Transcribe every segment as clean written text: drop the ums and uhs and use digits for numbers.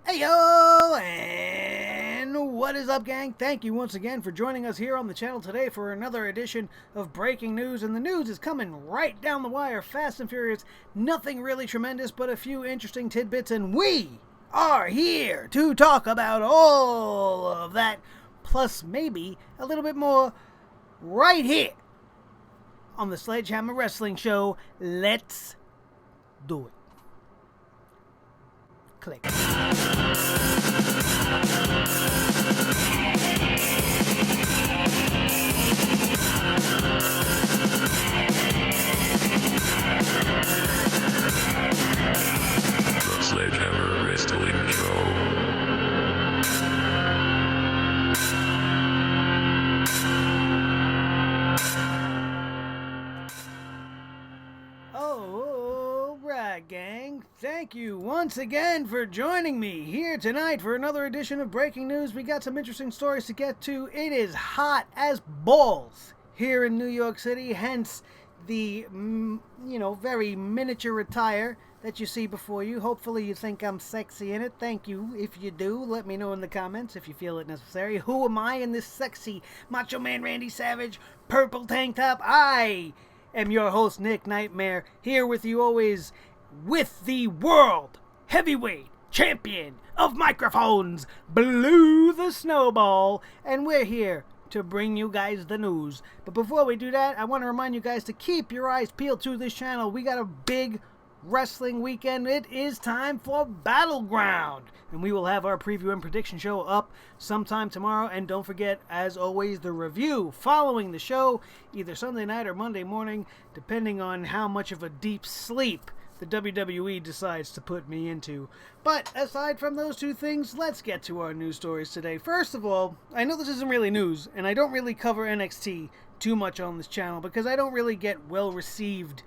Heyo, and what is up, gang? Thank you once again for joining us here on the channel today for another edition of Breaking News. And the news is coming right down the wire, fast and furious. Nothing really tremendous, but a few interesting tidbits. And we are here to talk about all of that, plus maybe a little bit more right here on the Sledgehammer Wrestling Show. Let's do it. Click. The Sledgehammer Wrestling Show. Alright, gang. Thank you once again for joining me here tonight for another edition of Breaking News. We got some interesting stories to get to. It is hot as balls here in New York City, hence the, very miniature attire that you see before you. Hopefully you think I'm sexy in it. Thank you. If you do, let me know in the comments if you feel it necessary. Who am I in this sexy Macho Man Randy Savage purple tank top? I am your host, Nick Nightmare, here with you always with the World Heavyweight Champion of Microphones, Blue the Snowball, and we're here to bring you guys the news. But before we do that, I want to remind you guys to keep your eyes peeled to this channel. We got a big wrestling weekend. It is time for Battleground, and we will have our preview and prediction show up sometime tomorrow. And don't forget, as always, the review following the show, either Sunday night or Monday morning, depending on how much of a deep sleep the WWE decides to put me into. But aside from those two things, let's get to our news stories today. First of all, I know this isn't really news, and I don't really cover NXT too much on this channel because I don't really get well-received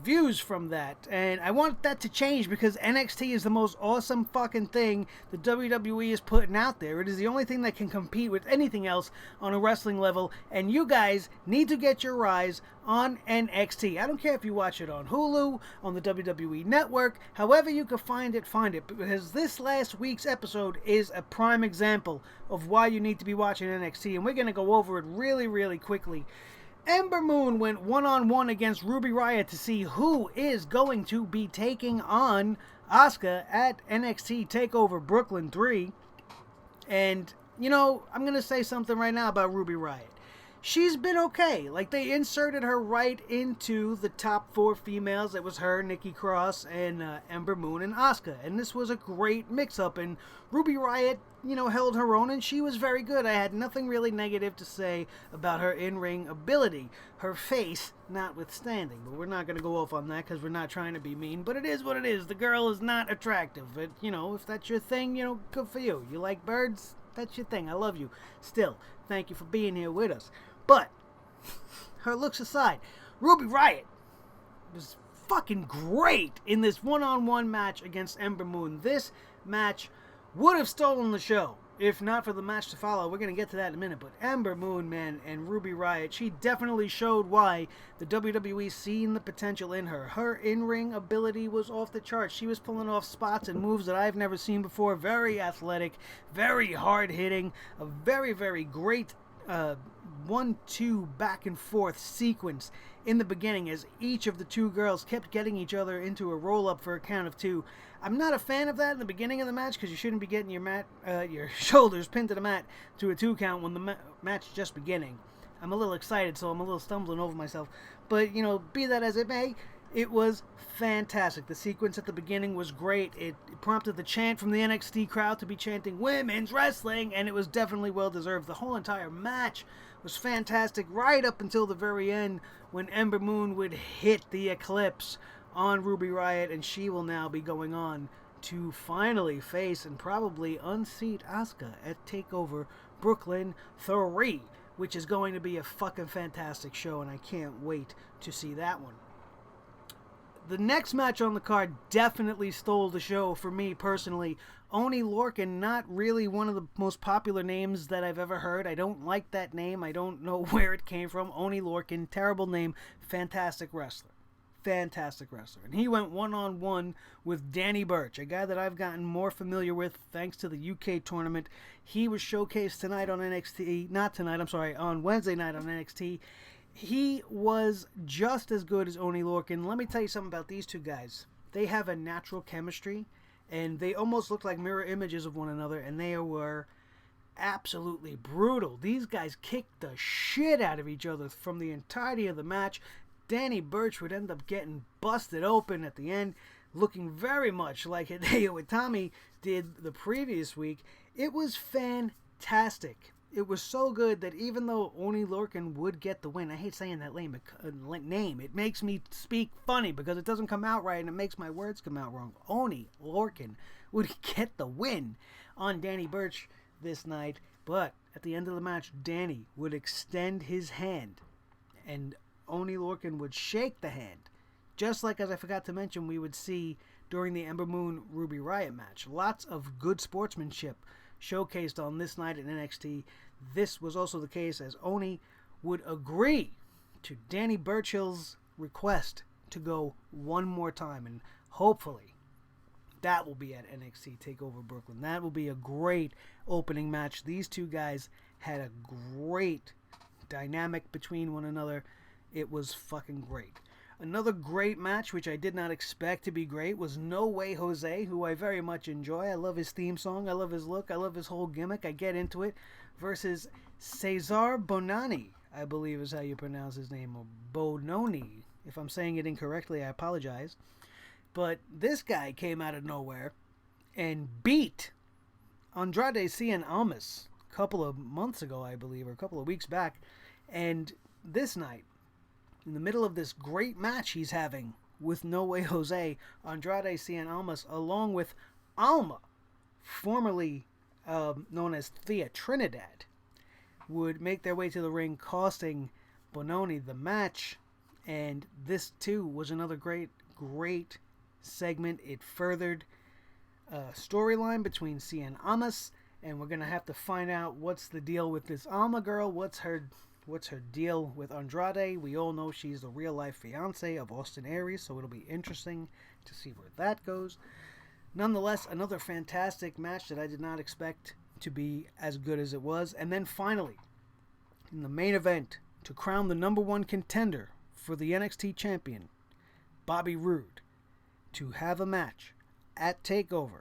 views from that, and I want that to change because NXT is the most awesome fucking thing the WWE is putting out there. It is the only thing that can compete with anything else on a wrestling level, and you guys need to get your eyes on NXT. I don't care if you watch it on Hulu, on the WWE Network, however you can find it, because this last week's episode is a prime example of why you need to be watching NXT, and we're going to go over it really, really quickly. Ember Moon went one-on-one against Ruby Riott to see who is going to be taking on Asuka at NXT TakeOver Brooklyn 3. And, I'm going to say something right now about Ruby Riott. She's been okay. Like, they inserted her right into the top 4 females. It was her, Nikki Cross, and Ember Moon and Asuka. And this was a great mix-up. And Ruby Riott, held her own, and she was very good. I had nothing really negative to say about her in-ring ability. Her face notwithstanding. But we're not going to go off on that because we're not trying to be mean. But it is what it is. The girl is not attractive. But, if that's your thing, good for you. You like birds? That's your thing. I love you. Still, thank you for being here with us. But, her looks aside, Ruby Riott was fucking great in this one-on-one match against Ember Moon. This match would have stolen the show if not for the match to follow. We're going to get to that in a minute. But Ember Moon, man, and Ruby Riott, she definitely showed why the WWE seen the potential in her. Her in-ring ability was off the charts. She was pulling off spots and moves that I've never seen before. Very athletic, very hard-hitting, a very, very great 1-2 back and forth sequence in the beginning as each of the two girls kept getting each other into a roll-up for a count of 2. I'm not a fan of that in the beginning of the match because you shouldn't be getting your shoulders pinned to the mat to a 2 count when the match is just beginning. I'm a little excited, so I'm a little stumbling over myself. But, be that as it may, it was fantastic. The sequence at the beginning was great. It prompted the chant from the NXT crowd to be chanting women's wrestling, and it was definitely well-deserved. The whole entire match was fantastic right up until the very end when Ember Moon would hit the Eclipse on Ruby Riott, and she will now be going on to finally face and probably unseat Asuka at TakeOver Brooklyn 3, which is going to be a fucking fantastic show, and I can't wait to see that one. The next match on the card definitely stole the show for me personally. Oni Lorcan, not really one of the most popular names that I've ever heard. I don't like that name. I don't know where it came from. Oni Lorcan, terrible name, fantastic wrestler. fantastic wrestler. And he went one-on-one with Danny Birch, a guy that I've gotten more familiar with thanks to the UK tournament. He was showcased tonight on NXT, on Wednesday night on NXT. He was just as good as Oni Lorcan. Let me tell you something about these two guys. They have a natural chemistry, and they almost look like mirror images of one another, and they were absolutely brutal. These guys kicked the shit out of each other from the entirety of the match. Danny Birch would end up getting busted open at the end, looking very much like Hideo Itami did the previous week. It was fantastic. It was so good that even though Oni Lorcan would get the win, I hate saying that name. It makes me speak funny because it doesn't come out right and it makes my words come out wrong. Oni Lorcan would get the win on Danny Birch this night, but at the end of the match, Danny would extend his hand and Oni Lorcan would shake the hand. Just like, as I forgot to mention, we would see during the Ember Moon Ruby Riott match. Lots of good sportsmanship showcased on this night at NXT. This was also the case as Oni would agree to Danny Burchill's request to go one more time, and hopefully that will be at NXT TakeOver Brooklyn. That will be a great opening match. These two guys had a great dynamic between one another. It was fucking great. Another great match, which I did not expect to be great, was No Way Jose, who I very much enjoy. I love his theme song. I love his look. I love his whole gimmick. I get into it. Versus Cesar Bononi, I believe is how you pronounce his name, or Bononi. If I'm saying it incorrectly, I apologize. But this guy came out of nowhere and beat Andrade Cien Almas a couple of months ago, I believe, or a couple of weeks back. And this night, in the middle of this great match he's having with No Way Jose, Andrade Cien Almas, along with Alma, formerly known as Thea Trinidad, would make their way to the ring, costing Bononi the match. And this, too, was another great segment. It furthered a storyline between Cien Almas, and we're going to have to find out what's the deal with this Alma girl. What's her deal with Andrade? We all know she's the real-life fiance of Austin Aries, so it'll be interesting to see where that goes. Nonetheless, another fantastic match that I did not expect to be as good as it was. And then finally, in the main event, to crown the number one contender for the NXT champion, Bobby Roode, to have a match at TakeOver.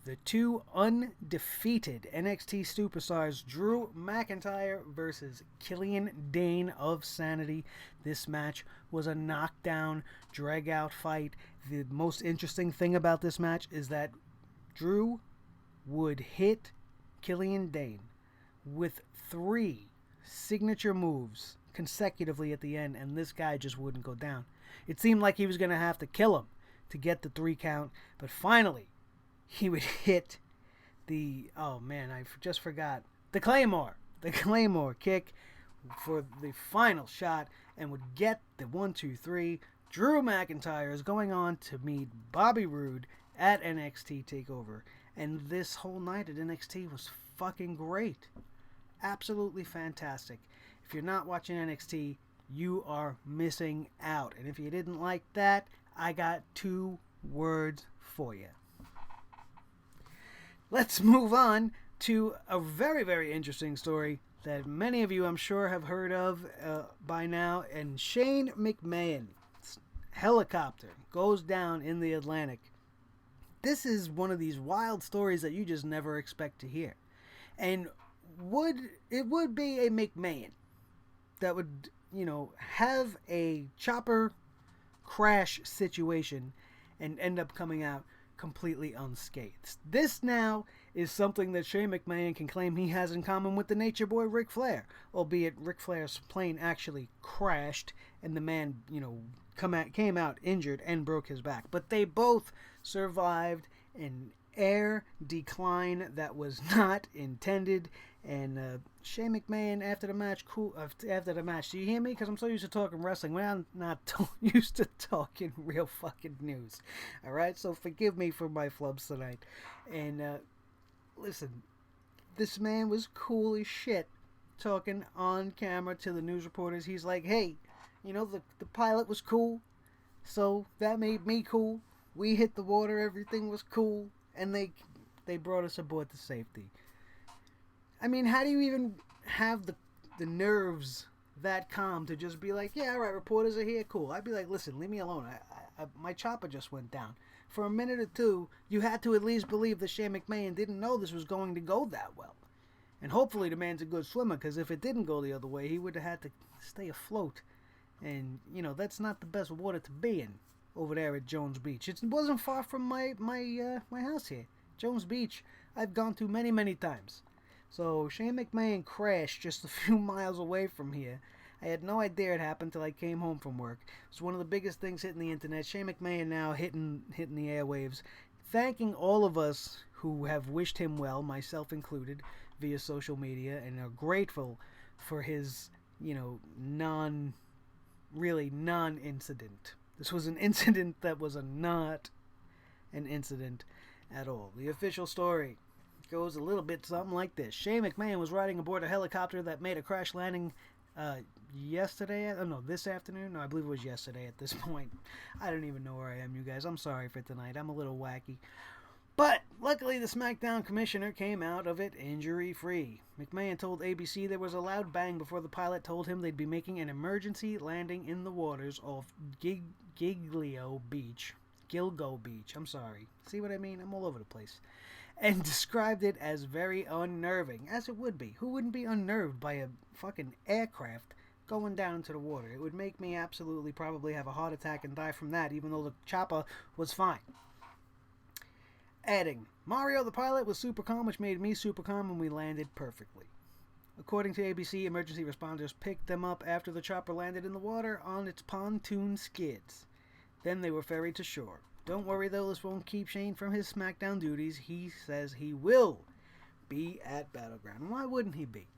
The two undefeated NXT superstars, Drew McIntyre versus Killian Dane of Sanity. This match was a knockdown, drag-out fight. The most interesting thing about this match is that Drew would hit Killian Dane with 3 signature moves consecutively at the end, and this guy just wouldn't go down. It seemed like he was going to have to kill him to get the 3 count, but finally, he would hit the, oh man, I just forgot, the Claymore kick for the final shot and would get the 1, 2, 3. Drew McIntyre is going on to meet Bobby Roode at NXT TakeOver. And this whole night at NXT was fucking great. Absolutely fantastic. If you're not watching NXT, you are missing out. And if you didn't like that, I got 2 words for you. Let's move on to a very, very interesting story that many of you, I'm sure, have heard of by now. And Shane McMahon's helicopter goes down in the Atlantic. This is one of these wild stories that you just never expect to hear. And it would be a McMahon that would, have a chopper crash situation and end up coming out completely unscathed. This now is something that Shane McMahon can claim he has in common with the Nature Boy Ric Flair, albeit Ric Flair's plane actually crashed and the man, came out injured and broke his back. But they both survived an air decline that was not intended. And Shane McMahon, after the match, do you hear me? Because I'm so used to talking wrestling, when I'm not used to talking real fucking news. All right, so forgive me for my flubs tonight. And listen, this man was cool as shit, talking on camera to the news reporters. He's like, hey, the pilot was cool. So that made me cool. We hit the water, everything was cool, and they brought us aboard to safety. I mean, how do you even have the nerves that calm to just be like, yeah, all right, reporters are here, cool. I'd be like, listen, leave me alone. My chopper just went down. For a minute or two, you had to at least believe that Shane McMahon didn't know this was going to go that well. And hopefully the man's a good swimmer, because if it didn't go the other way, he would have had to stay afloat. And, that's not the best water to be in over there at Jones Beach. It wasn't far from my house here. Jones Beach, I've gone to many, many times. So Shane McMahon crashed just a few miles away from here. I had no idea it happened until I came home from work. It's one of the biggest things hitting the internet. Shane McMahon now hitting the airwaves, thanking all of us who have wished him well, myself included, via social media, and are grateful for his, non-incident. This was an incident that was not an incident at all. The official story goes a little bit something like this. Shane McMahon was riding aboard a helicopter that made a crash landing this afternoon. No, I believe it was yesterday at this point. I don't even know where I am, you guys. I'm sorry for tonight. I'm a little wacky. But luckily the SmackDown commissioner came out of it injury-free. McMahon told ABC there was a loud bang before the pilot told him they'd be making an emergency landing in the waters off Gilgo Beach. I'm sorry. See what I mean? I'm all over the place. And described it as very unnerving, as it would be. Who wouldn't be unnerved by a fucking aircraft going down into the water? It would make me absolutely probably have a heart attack and die from that, even though the chopper was fine. Adding, Mario the pilot was super calm, which made me super calm, and we landed perfectly. According to ABC, emergency responders picked them up after the chopper landed in the water on its pontoon skids. Then they were ferried to shore. Don't worry though, this won't keep Shane from his SmackDown duties. He says he will be at Battleground. Why wouldn't he be?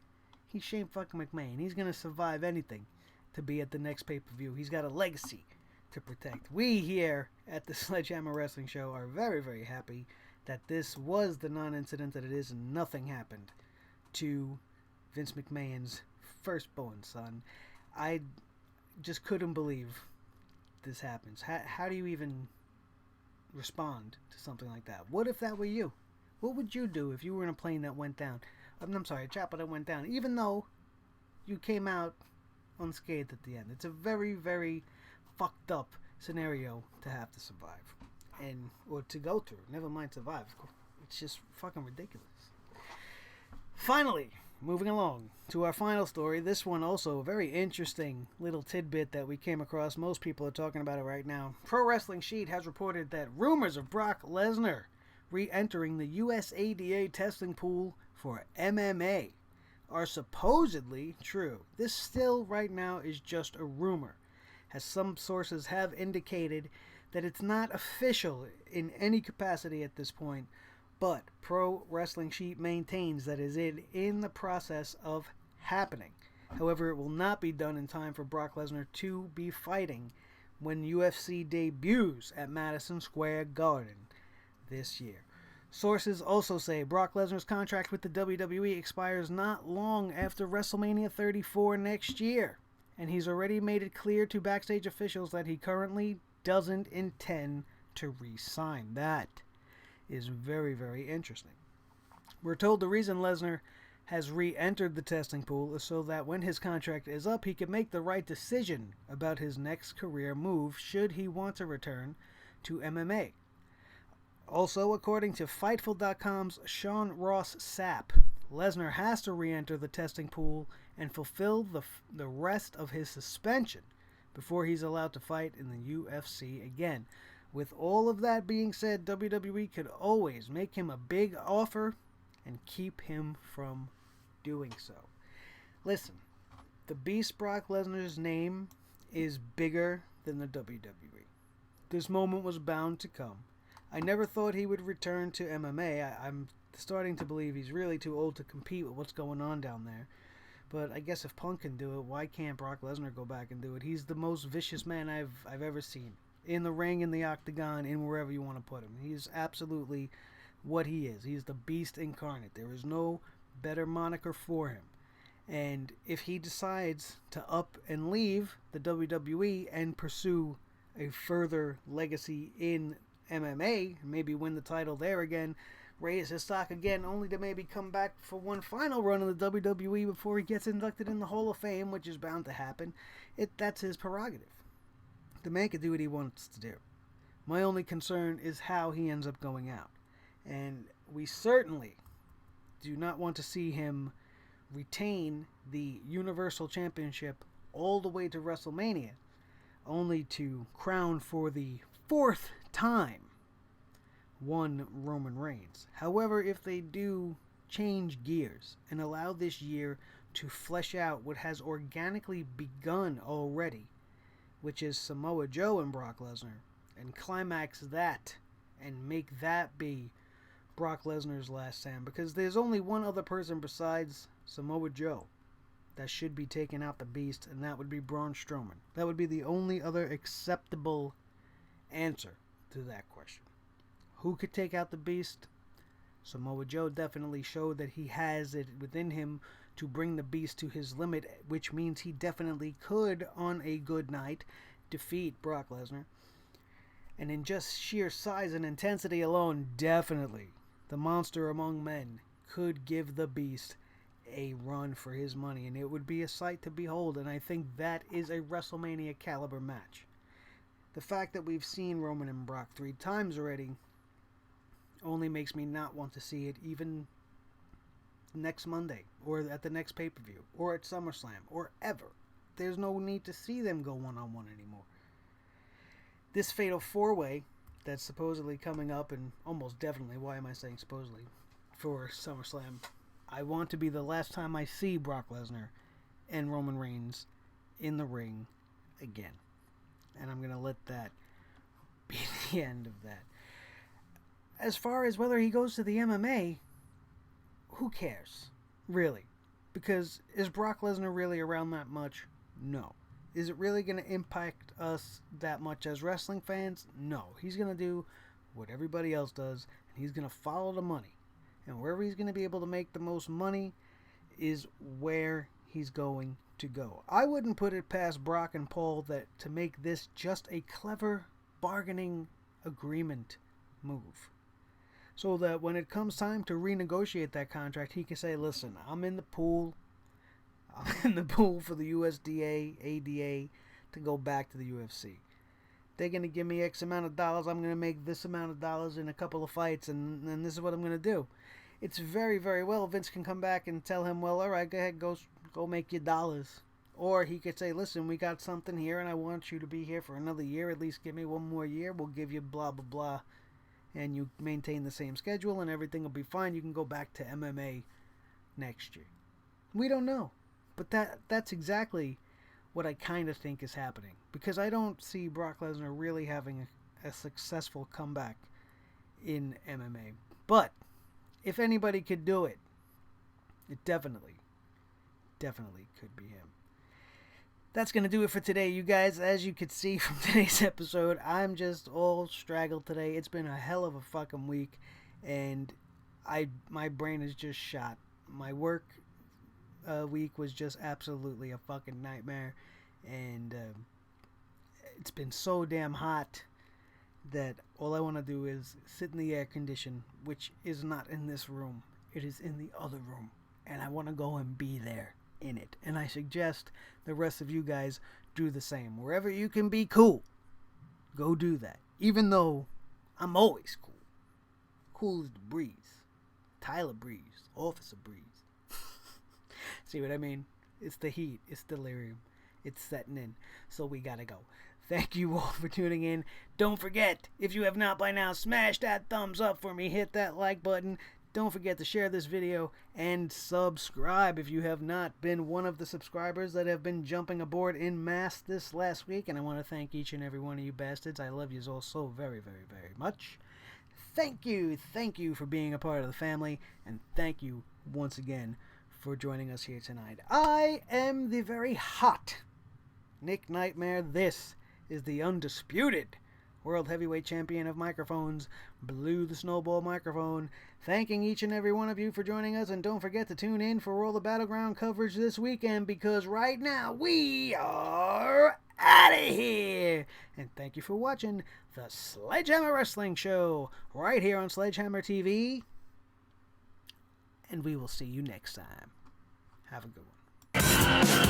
He's Shane fucking McMahon. He's going to survive anything to be at the next pay-per-view. He's got a legacy to protect. We here at the Sledgehammer Wrestling Show are very, very happy that this was the non-incident that it is and nothing happened to Vince McMahon's firstborn son. I just couldn't believe this happens. How do you even respond to something like that? What if that were you? What would you do if you were in a plane that went down? I'm sorry, a chopper that went down, even though you came out unscathed at the end? It's a very, very fucked up scenario to have to survive, or to go through. Never mind survive. It's just fucking ridiculous. Finally, moving along to our final story. This one also a very interesting little tidbit that we came across. Most people are talking about it right now. Pro Wrestling Sheet has reported that rumors of Brock Lesnar re-entering the USADA testing pool for MMA are supposedly true. This still right now is just a rumor, as some sources have indicated that it's not official in any capacity at this point, but Pro Wrestling Sheet maintains that it is in the process of happening. However, it will not be done in time for Brock Lesnar to be fighting when UFC debuts at Madison Square Garden this year. Sources also say Brock Lesnar's contract with the WWE expires not long after WrestleMania 34 next year, and he's already made it clear to backstage officials that he currently doesn't intend to re-sign. That is very, very interesting. We're told the reason Lesnar has re-entered the testing pool is so that when his contract is up, he can make the right decision about his next career move should he want to return to MMA. Also, according to Fightful.com's Sean Ross Sapp, Lesnar has to re-enter the testing pool and fulfill the rest of his suspension before he's allowed to fight in the UFC again. With all of that being said, WWE could always make him a big offer and keep him from doing so. Listen, the Beast Brock Lesnar's name is bigger than the WWE. This moment was bound to come. I never thought he would return to MMA. I'm starting to believe he's really too old to compete with what's going on down there. But I guess if Punk can do it, why can't Brock Lesnar go back and do it? He's the most vicious man I've ever seen. In the ring, in the octagon, in wherever you want to put him. He's absolutely what he is. He's the beast incarnate. There is no better moniker for him. And if he decides to up and leave the WWE and pursue a further legacy in MMA, maybe win the title there again, raise his stock again, only to maybe come back for one final run in the WWE before he gets inducted in the Hall of Fame, which is bound to happen. That's his prerogative. The man can do what he wants to do. My only concern is how he ends up going out. And we certainly do not want to see him retain the Universal Championship all the way to WrestleMania, only to crown for the 4th time one Roman Reigns. However, if they do change gears and allow this year to flesh out what has organically begun already, which is Samoa Joe and Brock Lesnar, and climax that and make that be Brock Lesnar's last stand, because there's only one other person besides Samoa Joe that should be taking out the beast, and that would be Braun Strowman. That would be the only other acceptable answer to that question. Who could take out the beast? Samoa Joe definitely showed that he has it within him to bring the beast to his limit, which means he definitely could, on a good night, defeat Brock Lesnar. And in just sheer size and intensity alone, definitely, the monster among men could give the beast a run for his money, and it would be a sight to behold, and I think that is a WrestleMania caliber match. The fact that we've seen Roman and Brock 3 times already only makes me not want to see it even next Monday, or at the next pay-per-view, or at SummerSlam, or ever. There's no need to see them go one-on-one anymore. This Fatal 4-Way that's supposedly coming up, and almost definitely, why am I saying supposedly, for SummerSlam, I want to be the last time I see Brock Lesnar and Roman Reigns in the ring again. And I'm going to let that be the end of that. As far as whether he goes to the MMA, who cares? Really? Because is Brock Lesnar really around that much? No. Is it really going to impact us that much as wrestling fans? No. He's going to do what everybody else does, and he's going to follow the money. And wherever he's going to be able to make the most money is where he's going to go. I wouldn't put it past Brock and Paul to make this just a clever bargaining agreement move, so that when it comes time to renegotiate that contract, he can say, listen, I'm in the pool for the USDA, ADA, to go back to the UFC. They're going to give me X amount of dollars. I'm going to make this amount of dollars in a couple of fights, and this is what I'm going to do. It's very, very well. Vince can come back and tell him, well, all right, go ahead, go make your dollars. Or he could say, listen, we got something here, and I want you to be here for another year. At least give me one more year. We'll give you blah, blah, blah. And you maintain the same schedule, and everything will be fine. You can go back to MMA next year. We don't know. But that's exactly what I kind of think is happening. Because I don't see Brock Lesnar really having a successful comeback in MMA. But if anybody could do it, it definitely could be him. That's going to do it for today, you guys. As you could see from today's episode, I'm just all straggled today. It's been a hell of a fucking week, and my brain is just shot. My work week was just absolutely a fucking nightmare, and it's been so damn hot that all I want to do is sit in the air condition, which is not in this room. It is in the other room, and I want to go and be there in it. And I suggest the rest of you guys do the same. Wherever you can be cool, go do that. Even though I'm always cool. Cool as the breeze. Tyler Breeze. Officer Breeze. See what I mean? It's the heat. It's delirium. It's setting in. So we gotta go. Thank you all for tuning in. Don't forget, if you have not by now, smash that thumbs up for me. Hit that like button. Don't forget to share this video and subscribe if you have not been one of the subscribers that have been jumping aboard in mass this last week. And I want to thank each and every one of you bastards. I love you all so very, very, very much. Thank you for being a part of the family. And thank you once again for joining us here tonight. I am the very hot Nick Nightmare. This is the undisputed World Heavyweight Champion of Microphones, Blue the Snowball Microphone, thanking each and every one of you for joining us, and don't forget to tune in for all the Battleground coverage this weekend, because right now we are out of here. And thank you for watching the Sledgehammer Wrestling Show right here on Sledgehammer TV. And we will see you next time. Have a good one.